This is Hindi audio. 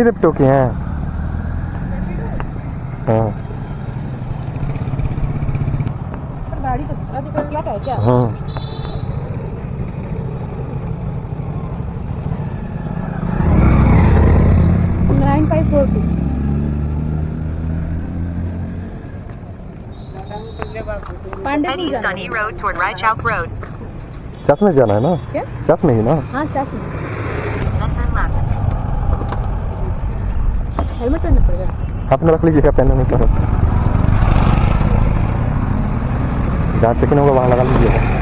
रेपिडो की हैं। हाँ गाड़ी तो दूसरा दिक्कत क्या है क्या? हाँ 9542 Head east on E Road toward Raichowk Road. चस में जाना है ना? क्या? चस में ही ना? हाँ 86 Then turn left. हेलमेट पहनना पड़ेगा। हाथ में रख लीजिए, क्या पहनने नहीं पड़ेगा। जहाँ चेकिंग होगा वहाँ लगा लीजिएगा।